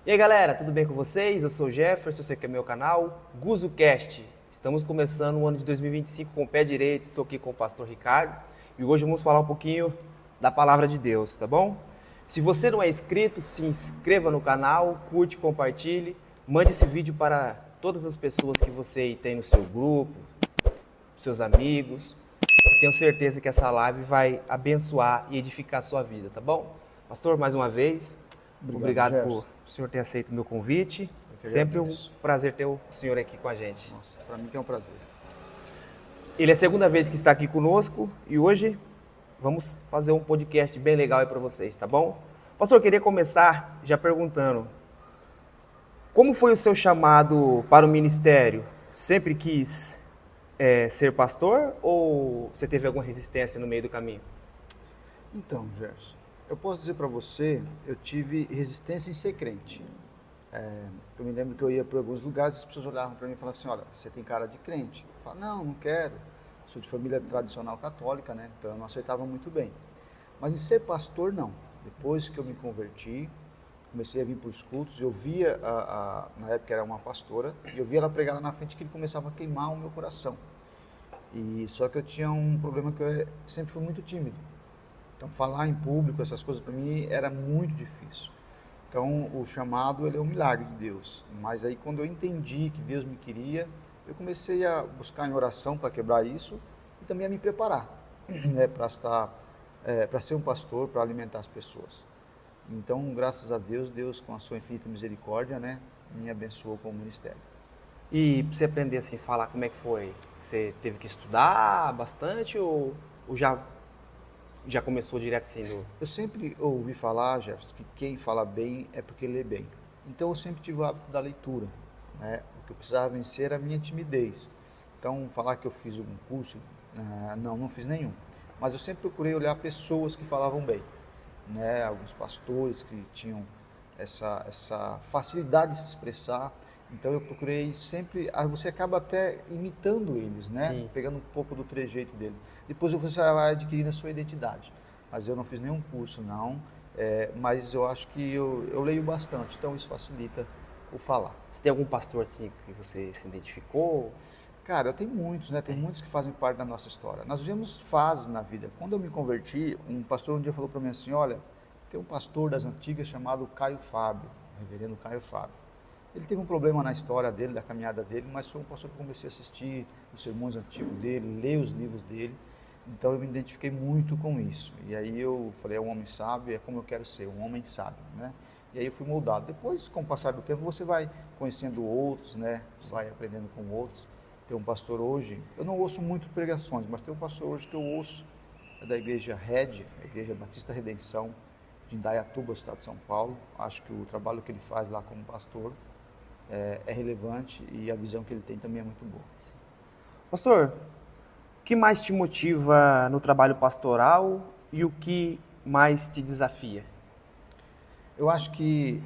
E aí galera, tudo bem com vocês? Eu sou o Jefferson, você que é meu canal, GuzoCast. Estamos começando o ano de 2025 com o pé direito, estou aqui com o pastor Ricardo e hoje vamos falar um pouquinho da palavra de Deus, tá bom? Se você não é inscrito, se inscreva no canal, curte, compartilhe, mande esse vídeo para todas as pessoas que você tem no seu grupo, seus amigos. Tenho certeza que essa live vai abençoar e edificar a sua vida, tá bom? Pastor, mais uma vez, Obrigado, obrigado por Gerson. o senhor ter aceito o meu convite. Eu que Sempre um agradeço. prazer ter o senhor aqui com a gente. Nossa, para mim que é um prazer. Ele é a segunda vez que está aqui conosco e hoje vamos fazer um podcast bem legal aí para vocês, tá bom? Pastor, eu queria começar já perguntando, como foi o seu chamado para o ministério? Sempre quis ser pastor ou você teve alguma resistência no meio do caminho? Então, Gerson, eu posso dizer para você, eu tive resistência em ser crente. Eu me lembro que eu ia para alguns lugares e as pessoas olhavam para mim e falavam assim, olha, você tem cara de crente. Eu falava, não quero. Sou de família tradicional católica, né? Então eu não aceitava muito bem. Mas em ser pastor, não. Depois que eu me converti, comecei a vir para os cultos, eu via, na época era uma pastora, e eu via ela pregar lá na frente que ele começava a queimar o meu coração. E só que eu tinha um problema que eu sempre fui muito tímido. Então falar em público, essas coisas para mim era muito difícil. Então o chamado ele é um milagre de Deus. Mas aí quando eu entendi que Deus me queria, eu comecei a buscar em oração para quebrar isso e também a me preparar, né, para ser um pastor, para alimentar as pessoas. Então, graças a Deus, Deus com a sua infinita misericórdia, né, me abençoou com o ministério. E para você aprender assim, falar como é que foi? Você teve que estudar bastante ou já começou direto assim do... Eu sempre ouvi falar, Jefferson, que quem fala bem é porque lê bem. Então eu sempre tive o hábito da leitura, né? O que eu precisava vencer era a minha timidez. Então falar que eu fiz algum curso, não fiz nenhum. Mas eu sempre procurei olhar pessoas que falavam bem, né? Alguns pastores que tinham essa facilidade de se expressar. Então eu procurei sempre, você acaba até imitando eles, né? Sim. Pegando um pouco do trejeito dele. Depois você vai adquirindo a sua identidade. Mas eu não fiz nenhum curso, não. Mas eu acho que eu leio bastante, então isso facilita o falar. Você tem algum pastor assim que você se identificou? Cara, eu tenho muitos, né? Tem muitos que fazem parte da nossa história. Nós vivemos fases na vida. Quando eu me converti, um pastor um dia falou para mim assim, olha, tem um pastor das antigas chamado Caio Fábio, o reverendo Caio Fábio. Ele teve um problema na história dele, da caminhada dele, mas foi um pastor que eu comecei a assistir os sermões antigos dele, ler os livros dele. Então eu me identifiquei muito com isso. E aí eu falei, é um homem sábio, é como eu quero ser, um homem sábio, né? E aí eu fui moldado. Depois, com o passar do tempo, você vai conhecendo outros, né? Vai aprendendo com outros. Tem um pastor hoje, eu não ouço muito pregações, mas tem um pastor hoje que eu ouço, é da igreja Red, a Igreja Batista Redenção, de Indaiatuba, estado de São Paulo. Acho que o trabalho que ele faz lá como pastor é relevante e a visão que ele tem também é muito boa. Pastor, o que mais te motiva no trabalho pastoral e o que mais te desafia? Eu acho que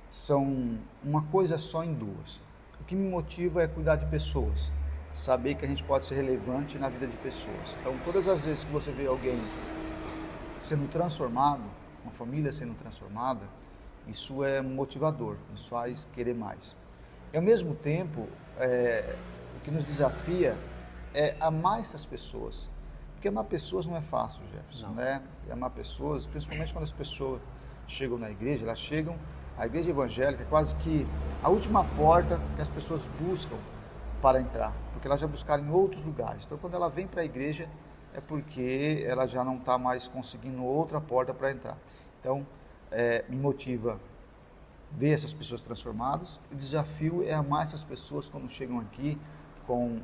são uma coisa só em duas. O que me motiva é cuidar de pessoas, saber que a gente pode ser relevante na vida de pessoas. Então, todas as vezes que você vê alguém sendo transformado, uma família sendo transformada, isso é motivador, nos faz querer mais. E ao mesmo tempo, o que nos desafia é amar essas pessoas. Porque amar pessoas não é fácil, Jefferson, né? E amar pessoas, principalmente quando as pessoas chegam na igreja, elas chegam, a igreja evangélica é quase que a última porta que as pessoas buscam para entrar, porque elas já buscaram em outros lugares. Então, quando ela vem para a igreja, é porque ela já não está mais conseguindo outra porta para entrar. Então, me motiva ver essas pessoas transformadas. O desafio é amar essas pessoas quando chegam aqui com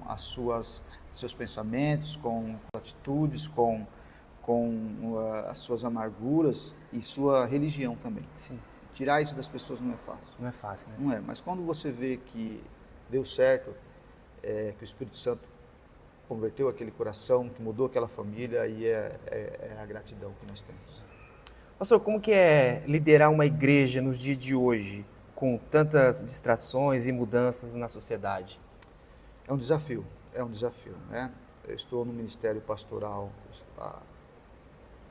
seus pensamentos, com atitudes, com as suas amarguras e sua religião também. Sim. Tirar isso das pessoas não é fácil. Não é fácil, né? Não é, mas quando você vê que deu certo, que o Espírito Santo converteu aquele coração, que mudou aquela família, aí é a gratidão que nós temos. Pastor, como que é liderar uma igreja nos dias de hoje, com tantas distrações e mudanças na sociedade? É um desafio, né? Eu estou no ministério pastoral,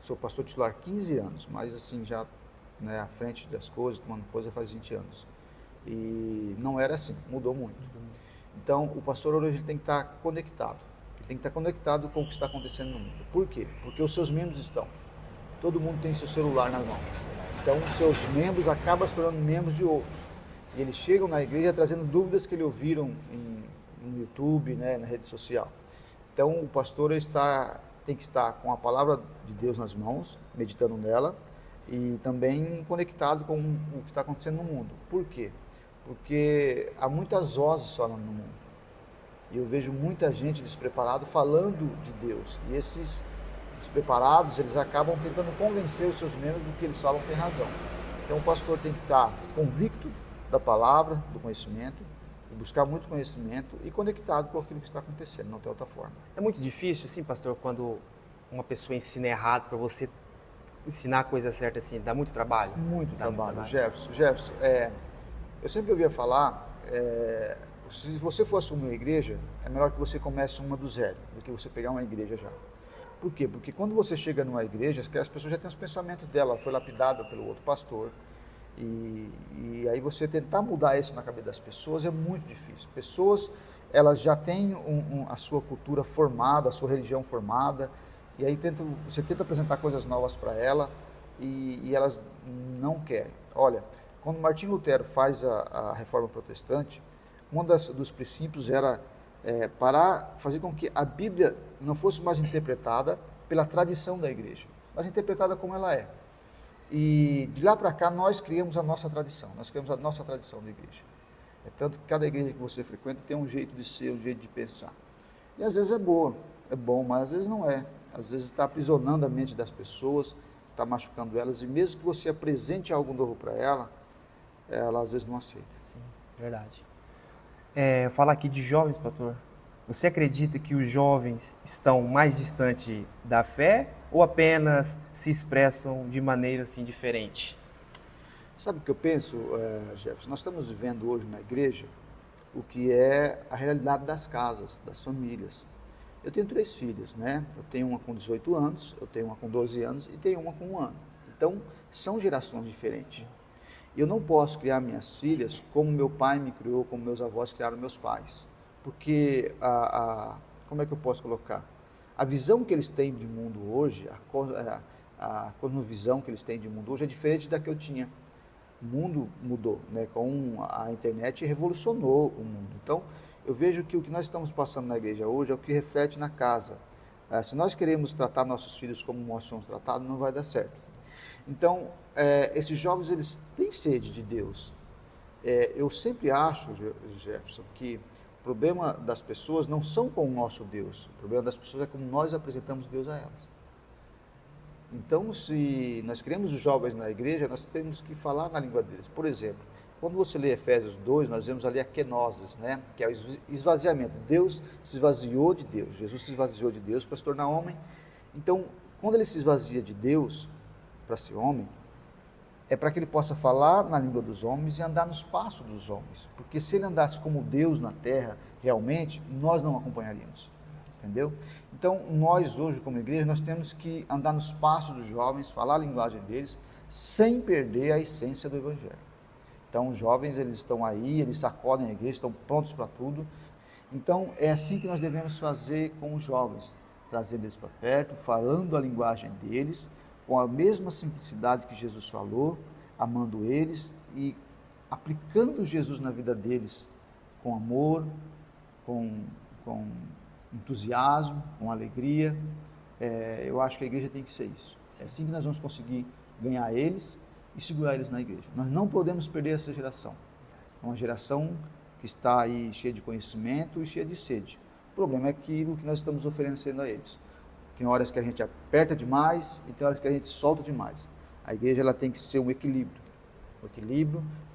sou pastor titular há 15 anos, mas assim, já né, à frente das coisas, tomando coisa faz 20 anos. E não era assim, mudou muito. Então, o pastor hoje ele tem que estar conectado. Ele tem que estar conectado com o que está acontecendo no mundo. Por quê? Porque os seus membros estão. Todo mundo tem seu celular na mão. Então, os seus membros acabam se tornando membros de outros. E eles chegam na igreja trazendo dúvidas que eles ouviram no YouTube, né, na rede social. Então, o pastor tem que estar com a palavra de Deus nas mãos, meditando nela, e também conectado com o que está acontecendo no mundo. Por quê? Porque há muitas vozes falando no mundo. E eu vejo muita gente despreparada falando de Deus. E esses despreparados, eles acabam tentando convencer os seus membros do que eles falam tem razão. Então o pastor tem que estar convicto da palavra, do conhecimento, e buscar muito conhecimento e conectado com aquilo que está acontecendo, não tem outra forma. É muito difícil, assim, pastor, quando uma pessoa ensina errado, para você ensinar a coisa certa, assim, dá muito trabalho? Muito trabalho. Jefferson, eu sempre ouvia falar, se você for assumir uma igreja, é melhor que você comece uma do zero, do que você pegar uma igreja já. Por quê? Porque quando você chega numa igreja, as pessoas já têm os pensamentos dela, ela foi lapidada pelo outro pastor, e aí você tentar mudar isso na cabeça das pessoas é muito difícil. Pessoas, elas já têm a sua cultura formada, a sua religião formada, e aí você tenta apresentar coisas novas para ela e elas não querem. Olha, quando Martim Lutero faz a Reforma Protestante, um dos princípios era fazer com que a Bíblia não fosse mais interpretada pela tradição da igreja, mas interpretada como ela é. E de lá para cá nós criamos a nossa tradição, da igreja. É tanto que cada igreja que você frequenta tem um jeito de ser, um jeito de pensar. E às vezes é bom, mas às vezes não é. Às vezes está aprisionando a mente das pessoas, está machucando elas, e mesmo que você apresente algo novo para ela às vezes não aceita. Sim, verdade. Falar aqui de jovens, pastor. Você acredita que os jovens estão mais distantes da fé ou apenas se expressam de maneira assim diferente? Sabe o que eu penso, Jefferson? Nós estamos vivendo hoje na igreja o que é a realidade das casas, das famílias. Eu tenho 3 filhas, né? Eu tenho uma com 18 anos, eu tenho uma com 12 anos e tenho uma com 1 ano. Então, são gerações diferentes. Eu não posso criar minhas filhas como meu pai me criou, como meus avós criaram meus pais. Porque, como é que eu posso colocar? A visão que eles têm de mundo hoje, a cosmovisão que eles têm de mundo hoje é diferente da que eu tinha. O mundo mudou, né? Com a internet revolucionou o mundo. Então, eu vejo que o que nós estamos passando na igreja hoje é o que reflete na casa. Se nós queremos tratar nossos filhos como nós somos tratados, não vai dar certo. Então, esses jovens, eles têm sede de Deus. Eu sempre acho, Jefferson, que o problema das pessoas não são com o nosso Deus. O problema das pessoas é como nós apresentamos Deus a elas. Então, se nós queremos os jovens na igreja, nós temos que falar na língua deles. Por exemplo, quando você lê Efésios 2, nós vemos ali a kenosis, né? Que é o esvaziamento. Deus se esvaziou de Deus, Jesus se esvaziou de Deus para se tornar homem. Então, quando ele se esvazia de Deus para ser homem, é para que ele possa falar na língua dos homens e andar nos passos dos homens. Porque se ele andasse como Deus na terra, realmente, nós não acompanharíamos. Entendeu? Então, nós hoje, como igreja, nós temos que andar nos passos dos jovens, falar a linguagem deles, sem perder a essência do Evangelho. Então, os jovens, eles estão aí, eles sacodem a igreja, estão prontos para tudo. Então, é assim que nós devemos fazer com os jovens, trazendo eles para perto, falando a linguagem deles, com a mesma simplicidade que Jesus falou, amando eles e aplicando Jesus na vida deles com amor, com entusiasmo, com alegria. Eu acho que a igreja tem que ser isso. É assim que nós vamos conseguir ganhar eles e segurar eles na igreja. Nós não podemos perder essa geração. É uma geração que está aí cheia de conhecimento e cheia de sede. O problema é aquilo que nós estamos oferecendo a eles. Tem horas que a gente aperta demais e tem horas que a gente solta demais. A igreja ela tem que ser um equilíbrio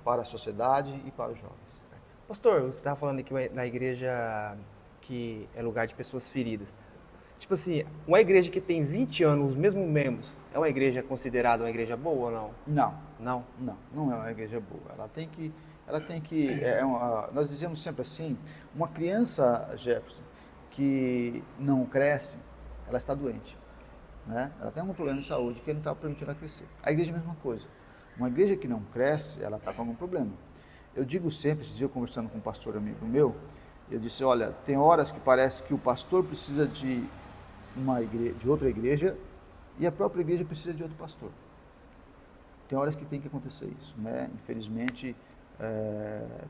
para a sociedade e para os jovens. Pastor, você estava falando aqui na igreja que é lugar de pessoas feridas. Tipo assim, uma igreja que tem 20 anos, os mesmos membros, é uma igreja considerada uma igreja boa ou não? Não é uma igreja boa. Nós dizemos sempre assim, uma criança, Jefferson, que não cresce, ela está doente, né? Ela tem algum problema de saúde que não está permitindo ela crescer. A igreja é a mesma coisa. Uma igreja que não cresce, ela está com algum problema. Eu digo sempre, esses dias eu conversando com um pastor amigo meu, eu disse, olha, tem horas que parece que o pastor precisa de outra igreja e a própria igreja precisa de outro pastor. Tem horas que tem que acontecer isso, né? Infelizmente,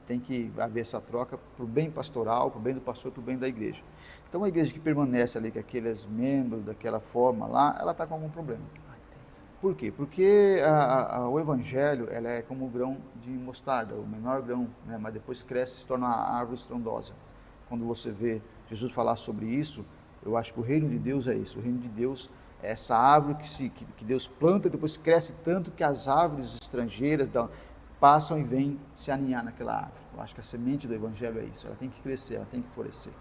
tem que haver essa troca para o bem pastoral, para o bem do pastor, para o bem da igreja. Então, uma igreja que permanece ali com aqueles membros daquela forma lá, ela está com algum problema. Por quê? Porque o evangelho ela é como o grão de mostarda, o menor grão, né? Mas depois cresce e se torna uma árvore estrondosa. Quando você vê Jesus falar sobre isso, eu acho que o reino de Deus é isso. O reino de Deus é essa árvore que Deus planta e depois cresce tanto que as árvores estrangeiras passam e vêm se aninhar naquela árvore. Eu acho que a semente do evangelho é isso. Ela tem que crescer, ela tem que florescer.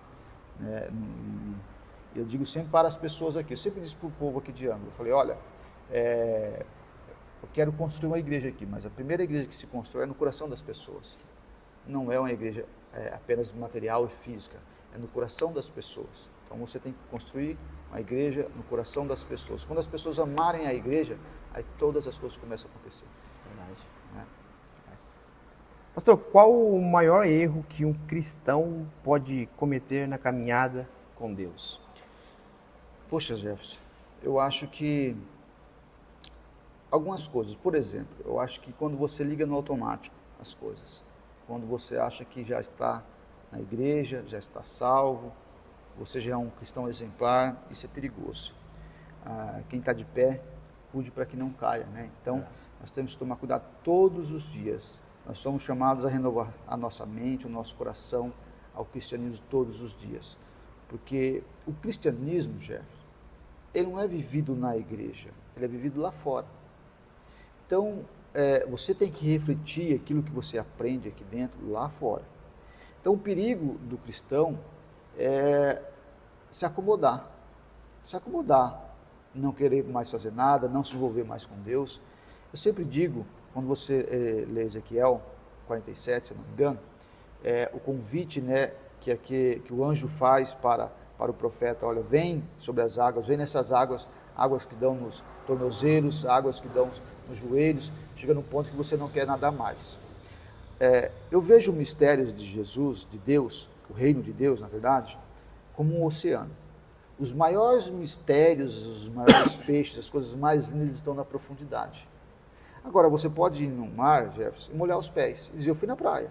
Eu digo sempre para as pessoas aqui, eu sempre disse para o povo aqui de Angra, eu falei, olha, eu quero construir uma igreja aqui, mas a primeira igreja que se constrói é no coração das pessoas. Não é uma igreja apenas material e física, é no coração das pessoas. Então você tem que construir uma igreja no coração das pessoas. Quando as pessoas amarem a igreja, aí todas as coisas começam a acontecer. Verdade. Né? Pastor, qual o maior erro que um cristão pode cometer na caminhada com Deus? Poxa, Jefferson, eu acho que algumas coisas, por exemplo, eu acho que quando você liga no automático as coisas, quando você acha que já está na igreja, já está salvo, você já é um cristão exemplar, isso é perigoso. Quem está de pé, cuide para que não caia, né? Então, nós temos que tomar cuidado todos os dias. Nós somos chamados a renovar a nossa mente, o nosso coração ao cristianismo todos os dias. Porque o cristianismo, Jefferson, ele não é vivido na igreja, ele é vivido lá fora. Então, você tem que refletir aquilo que você aprende aqui dentro, lá fora. Então, o perigo do cristão é se acomodar, não querer mais fazer nada, não se envolver mais com Deus. Eu sempre digo, quando você lê Ezequiel 47, se eu não me engano, o convite, né, que o anjo faz para o profeta, olha, vem sobre as águas, vem nessas águas, águas que dão nos tornozelos, águas que dão nos joelhos, chega num ponto que você não quer nadar mais. Eu vejo mistérios de Jesus, de Deus, o reino de Deus, na verdade, como um oceano. Os maiores mistérios, os maiores peixes, as coisas mais lindas estão na profundidade. Agora, você pode ir no mar, Jefferson, e molhar os pés e dizer, eu fui na praia.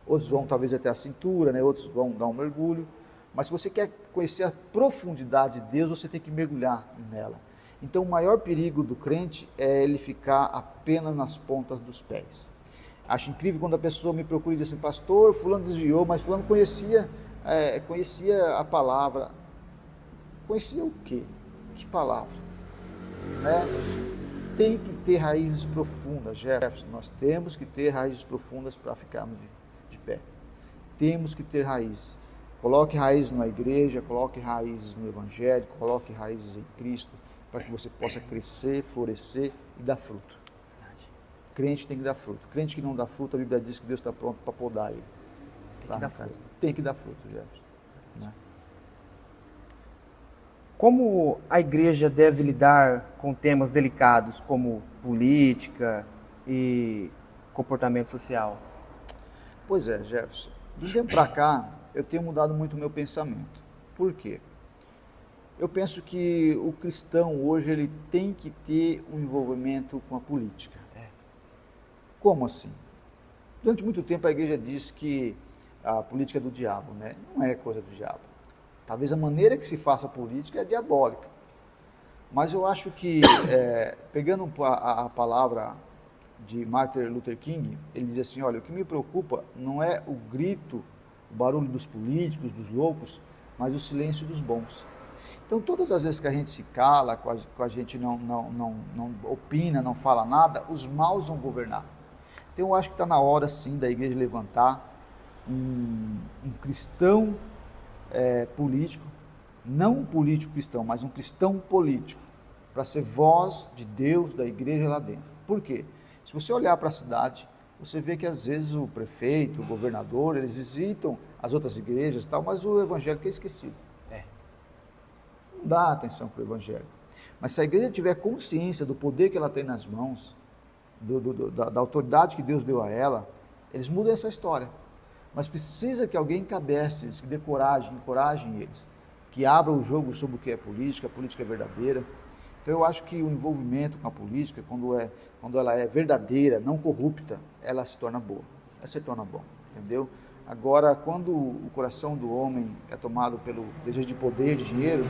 Outros vão talvez até a cintura, né? Outros vão dar um mergulho. Mas se você quer conhecer a profundidade de Deus, você tem que mergulhar nela. Então, o maior perigo do crente é ele ficar apenas nas pontas dos pés. Acho incrível quando a pessoa me procura e diz assim, pastor, fulano desviou, mas fulano conhecia a palavra. Conhecia o quê? Que palavra? Né? Tem que ter raízes profundas, Jefferson. Nós temos que ter raízes profundas para ficarmos de pé. Temos que ter raízes. Coloque raízes na igreja, coloque raízes no Evangelho, coloque raízes em Cristo, para que você possa crescer, florescer e dar fruto. Crente tem que dar fruto. Crente que não dá fruto, a Bíblia diz que Deus está pronto para podar ele. Tem que dar fruto. Tem que dar fruto, Jefferson. Né? Como a igreja deve lidar com temas delicados como política e comportamento social? Pois é, Jefferson. De um tempo para cá, eu tenho mudado muito o meu pensamento. Por quê? Eu penso que o cristão hoje ele tem que ter um envolvimento com a política. Como assim? Durante muito tempo a igreja diz que a política é do diabo, né? Não é coisa do diabo. Talvez a maneira que se faça política é diabólica. Mas eu acho que, pegando a palavra de Martin Luther King, ele diz assim, olha, o que me preocupa não é o grito, o barulho dos políticos, dos loucos, mas o silêncio dos bons. Então, todas as vezes que a gente se cala, que a gente não opina, não fala nada, os maus vão governar. Então, eu acho que está na hora, sim, da igreja levantar um cristão político, não um político cristão, mas um cristão político, para ser voz de Deus, da igreja lá dentro. Por quê? Se você olhar para a cidade, você vê que às vezes o prefeito, o governador, eles visitam as outras igrejas e tal, mas o evangélico é esquecido. Não dá atenção para o evangelho. Mas se a igreja tiver consciência do poder que ela tem nas mãos, da autoridade que Deus deu a ela, eles mudam essa história. Mas precisa que alguém encabece eles, que dê coragem, encorajem eles, que abra o jogo sobre o que é política, a política é verdadeira. Então eu acho que o envolvimento com a política, quando ela é verdadeira, não corrupta, ela se torna boa, ela se torna bom, entendeu? Agora, quando o coração do homem é tomado pelo desejo de poder, de dinheiro,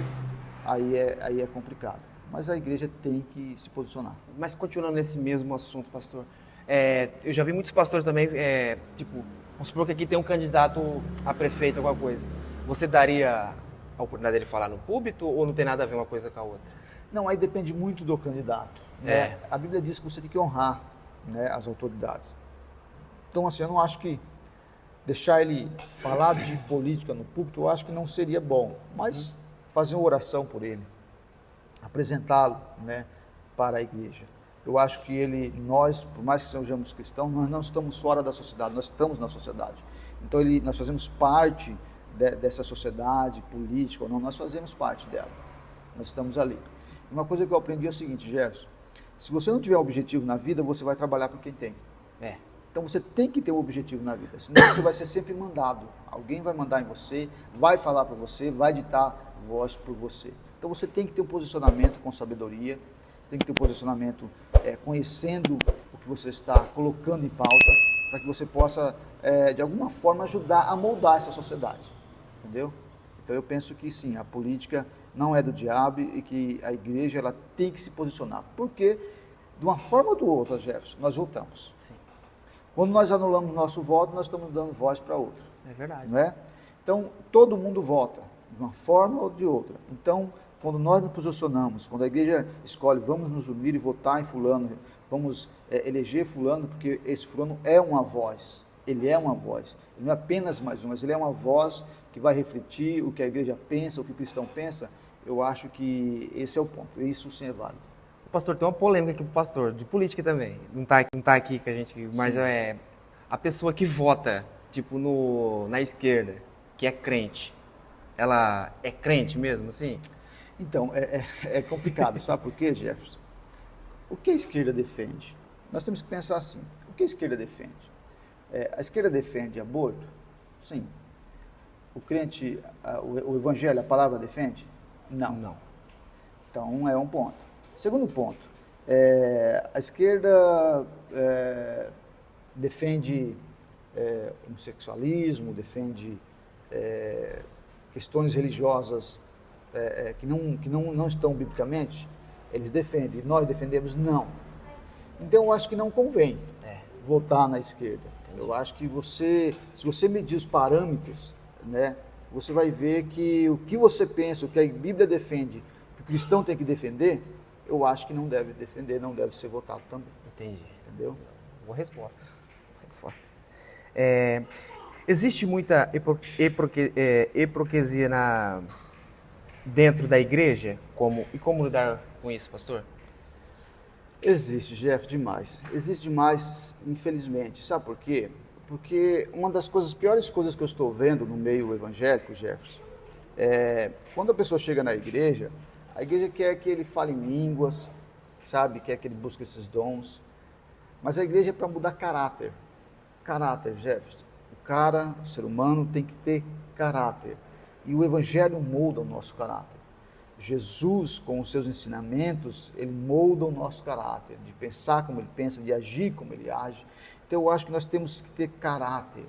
aí é complicado. Mas a igreja tem que se posicionar. Mas continuando nesse mesmo assunto, pastor, eu já vi muitos pastores também, tipo, vamos supor que aqui tem um candidato a prefeito, alguma coisa. Você daria a oportunidade dele falar no púlpito ou não tem nada a ver uma coisa com a outra? Não, aí depende muito do candidato. Né? A Bíblia diz que você tem que honrar, né, as autoridades. Então, assim, eu não acho que deixar ele falar de política no púlpito, eu acho que não seria bom. Mas fazer uma oração por ele, apresentá-lo, né, para a igreja. Eu acho que nós, por mais que sejamos cristãos, nós não estamos fora da sociedade, nós estamos na sociedade. Então, nós fazemos parte dessa sociedade política ou não, nós fazemos parte dela. Nós estamos ali. Uma coisa que eu aprendi é o seguinte, Gerson, se você não tiver um objetivo na vida, você vai trabalhar por quem tem. Então você tem que ter um objetivo na vida, senão você vai ser sempre mandado. Alguém vai mandar em você, vai falar para você, vai ditar voz por você. Então você tem que ter um posicionamento com sabedoria, tem que ter um posicionamento conhecendo o que você está colocando em pauta, para que você possa, de alguma forma, ajudar a moldar essa sociedade. Entendeu? Então eu penso que sim, a política não é do diabo e que a igreja ela tem que se posicionar. Porque, de uma forma ou de outra, Jefferson, nós votamos. Sim. Quando nós anulamos nosso voto, nós estamos dando voz para outro. É verdade. Não é? Então, todo mundo vota, de uma forma ou de outra. Então, quando nós nos posicionamos, quando a igreja escolhe, vamos nos unir e votar em fulano, vamos eleger fulano, porque esse fulano é uma voz. Ele é uma voz. Ele não é apenas mais um, mas ele é uma voz que vai refletir o que a igreja pensa, o que o cristão pensa. Eu acho que esse é o ponto. Isso sim é válido. Pastor, tem uma polêmica aqui pro pastor, de política também. Não tá aqui com a gente, mas a pessoa que vota, tipo, na esquerda, que é crente, ela é crente mesmo, assim? Então, é complicado, sabe por quê, Jefferson? O que a esquerda defende? Nós temos que pensar assim, o que a esquerda defende? A esquerda defende aborto? Sim. O crente, o evangelho, a palavra defende? Não. Então, é um ponto. Segundo ponto, a esquerda defende homossexualismo, defende questões religiosas que não estão biblicamente, eles defendem, nós defendemos, não. Então, eu acho que não convém votar na esquerda. Entendi. Eu acho que se você medir os parâmetros, né, você vai ver que o que você pensa, o que a Bíblia defende, que o cristão tem que defender, eu acho que não deve defender, não deve ser votado também. Entendi. Entendeu? Boa resposta. Existe muita hipocrisia dentro da igreja? Como lidar com isso, pastor? Existe, Jeff, demais. Existe demais, infelizmente. Sabe por quê? Porque uma das piores coisas que eu estou vendo no meio evangélico, Jefferson, quando a pessoa chega na igreja, a igreja quer que ele fale em línguas, sabe? Quer que ele busque esses dons. Mas a igreja é para mudar caráter. Caráter, Jefferson. O ser humano tem que ter caráter. E o evangelho molda o nosso caráter. Jesus, com os seus ensinamentos, ele molda o nosso caráter, de pensar como ele pensa, de agir como ele age. Então eu acho que nós temos que ter caráter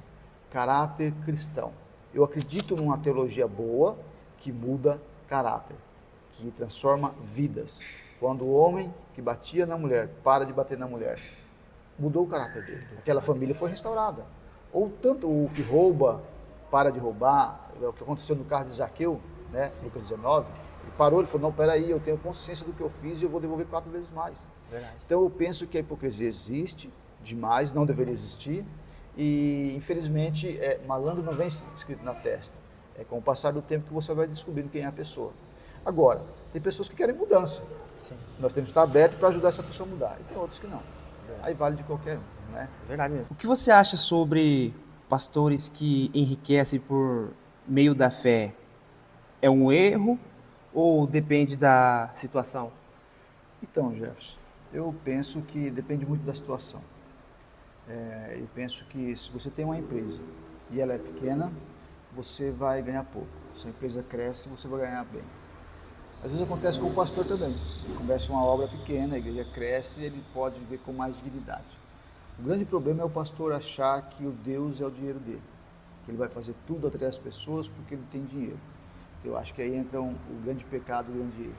cristão. Eu acredito numa teologia boa que muda caráter, que transforma vidas. Quando o homem que batia na mulher para de bater na mulher, mudou o caráter dele. Aquela família foi restaurada. Ou tanto o que rouba para de roubar, é o que aconteceu no caso de Zaqueu, né, Lucas 19, ele parou, ele falou, não, peraí, eu tenho consciência do que eu fiz e eu vou devolver 4 vezes mais. Verdade. Então eu penso que a hipocrisia existe demais, não deveria existir, e infelizmente malandro não vem escrito na testa. É com o passar do tempo que você vai descobrindo quem é a pessoa. Agora, tem pessoas que querem mudança. Sim. Nós temos que estar abertos para ajudar essa pessoa a mudar, e tem outros que não. Aí vale de qualquer um, né? Verdade mesmo. O que você acha sobre pastores que enriquecem por meio da fé? É um erro ou depende da situação? Então, Jefferson, Eu penso que depende muito da situação. Eu penso que se você tem uma empresa e ela é pequena, você vai ganhar pouco. Se a empresa cresce, você vai ganhar bem. Às vezes acontece com o pastor também. Ele começa uma obra pequena, a igreja cresce, ele pode viver com mais dignidade. O grande problema é o pastor achar que o Deus é o dinheiro dele, que ele vai fazer tudo atrair as pessoas porque ele tem dinheiro. Eu acho que aí entra o grande pecado, o grande erro.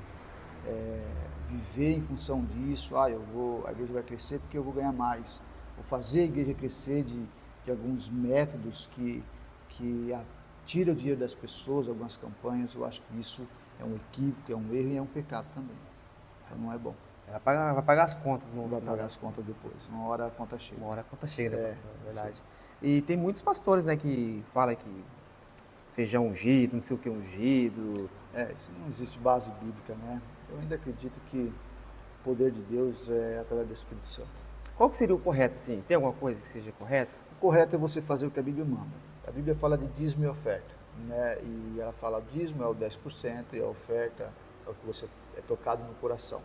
Viver em função disso, a igreja vai crescer porque eu vou ganhar mais. Vou fazer a igreja crescer de alguns métodos que tira o dinheiro das pessoas, algumas campanhas. Eu acho que isso é um equívoco, é um erro e é um pecado também. Então não é bom. Vai pagar as contas no Vai final. pagar as contas depois. Uma hora a conta chega. Uma hora a conta chega, né, pastor? É verdade. Sim. E tem muitos pastores, né, que falam que feijão ungido, não sei o que ungido. Isso não existe base bíblica, né? Eu ainda acredito que o poder de Deus é através do Espírito Santo. Qual que seria o correto, assim? Tem alguma coisa que seja correto? O correto é você fazer o que a Bíblia manda. A Bíblia fala de dízimo e oferta, né? E ela fala o dízimo é o 10% e a oferta é o que você é tocado no coração.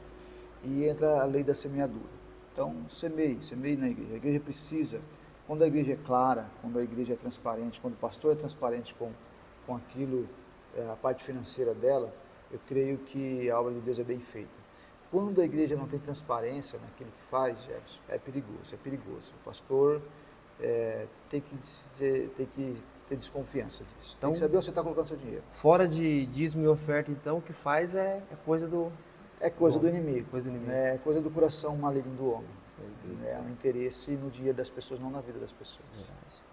E entra a lei da semeadura. Então, semeie na igreja. A igreja precisa, quando a igreja é clara, quando a igreja é transparente, quando o pastor é transparente com aquilo, a parte financeira dela, eu creio que a obra de Deus é bem feita. Quando a igreja não tem transparência naquilo que faz, Jefferson, é perigoso. O pastor tem que ter desconfiança disso. Então, tem que saber onde você está colocando seu dinheiro. Fora de dízimo e oferta, então, o que faz é coisa do... É coisa do inimigo. Coisa do inimigo. É coisa do coração maligno do homem. É um É. interesse no dinheiro das pessoas, não na vida das pessoas. Verdade.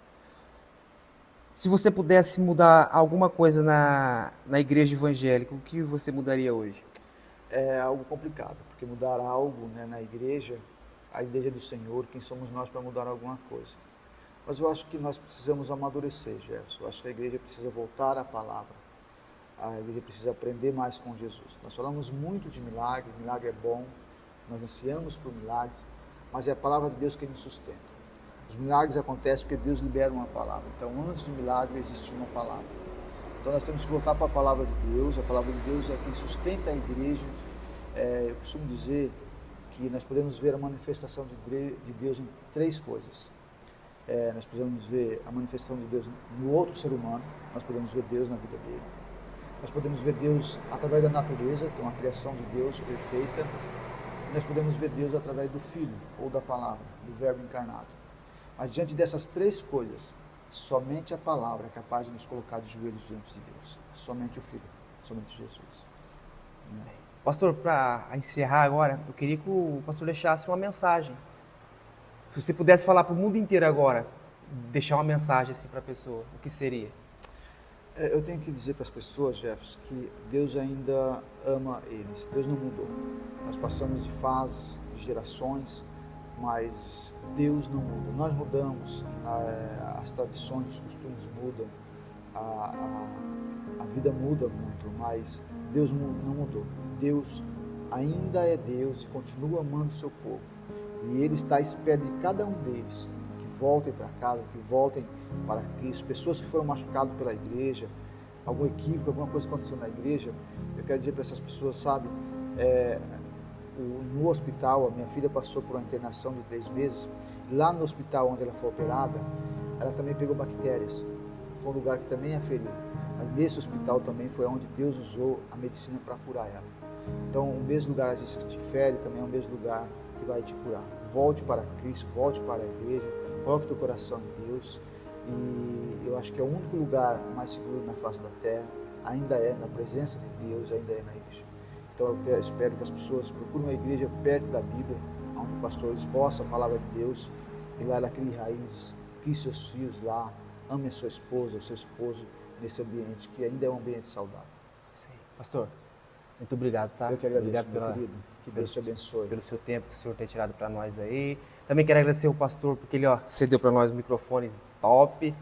Se você pudesse mudar alguma coisa na igreja evangélica, o que você mudaria hoje? É algo complicado, porque mudar algo, né, na igreja, a igreja do Senhor, quem somos nós para mudar alguma coisa? Mas eu acho que nós precisamos amadurecer, Jefferson. Eu acho que a igreja precisa voltar à palavra. A igreja precisa aprender mais com Jesus. Nós falamos muito de milagre é bom, nós ansiamos por milagres, mas é a palavra de Deus que nos sustenta. Os milagres acontecem porque Deus libera uma palavra. Então, antes do milagre, existe uma palavra. Então, nós temos que voltar para a palavra de Deus. A palavra de Deus é quem sustenta a igreja. Eu costumo dizer que nós podemos ver a manifestação de Deus em três coisas. Nós podemos ver a manifestação de Deus no outro ser humano, nós podemos ver Deus na vida dele. Nós podemos ver Deus através da natureza, que é uma criação de Deus perfeita. Nós podemos ver Deus através do Filho, ou da palavra, do Verbo encarnado. Mas diante dessas três coisas, somente a palavra é capaz de nos colocar de joelhos diante de Deus. Somente o Filho, somente Jesus. Pastor, para encerrar agora, eu queria que o pastor deixasse uma mensagem. Se você pudesse falar para o mundo inteiro agora, deixar uma mensagem assim para a pessoa, o que seria? Eu tenho que dizer para as pessoas, Jefferson, que Deus ainda ama eles. Deus não mudou. Nós passamos de fases, de gerações, mas Deus não muda. Nós mudamos, as tradições, os costumes mudam, a vida muda muito, mas Deus não mudou. Deus ainda é Deus e continua amando o seu povo. E Ele está à espera de cada um deles, que voltem para casa, que voltem para Cristo. Pessoas que foram machucadas pela igreja, algum equívoco, alguma coisa que aconteceu na igreja, eu quero dizer para essas pessoas, sabe, no hospital, a minha filha passou por uma internação de 3 meses, lá no hospital onde ela foi operada, ela também pegou bactérias, foi um lugar que também a feriu, mas nesse hospital também foi onde Deus usou a medicina para curar ela. Então, o mesmo lugar às vezes que te fere, também é o mesmo lugar que vai te curar. Volte para Cristo, volte para a igreja, coloque teu coração em Deus, e eu acho que é o único lugar mais seguro na face da terra, ainda é na presença de Deus, ainda é na igreja. Então eu espero que as pessoas procurem uma igreja perto da Bíblia, onde o pastor exposta a palavra de Deus, e lá ela crie raízes, crie seus filhos lá, ame a sua esposa, o seu esposo, nesse ambiente, que ainda é um ambiente saudável. Sim. Pastor, muito obrigado, tá? Eu que agradeço, obrigado meu querido. Que Deus te abençoe. Pelo seu tempo que o senhor tem tirado para nós aí. Também quero agradecer o pastor, porque ele cedeu para nós microfones top.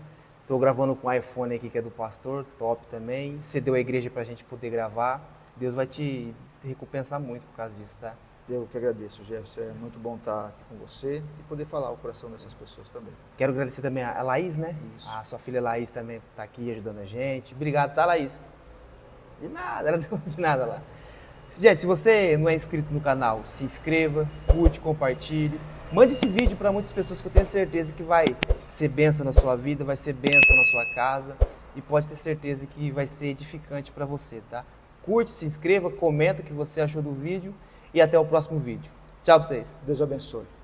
Estou gravando com o iPhone aqui, que é do pastor, top também. Cedeu a igreja para a gente poder gravar. Deus vai te recompensar muito por causa disso, tá? Eu que agradeço, Jefferson. É muito bom estar aqui com você e poder falar o coração dessas pessoas também. Quero agradecer também a Laís, né? Isso. A sua filha Laís também está aqui ajudando a gente. Obrigado, tá, Laís? De nada, ela deu de nada lá. Gente, se você não é inscrito no canal, se inscreva, curte, compartilhe. Mande esse vídeo para muitas pessoas que eu tenho certeza que vai ser bênção na sua vida, vai ser bênção na sua casa e pode ter certeza que vai ser edificante para você, tá? Curte, se inscreva, comenta o que você achou do vídeo e até o próximo vídeo. Tchau pra vocês. Deus abençoe.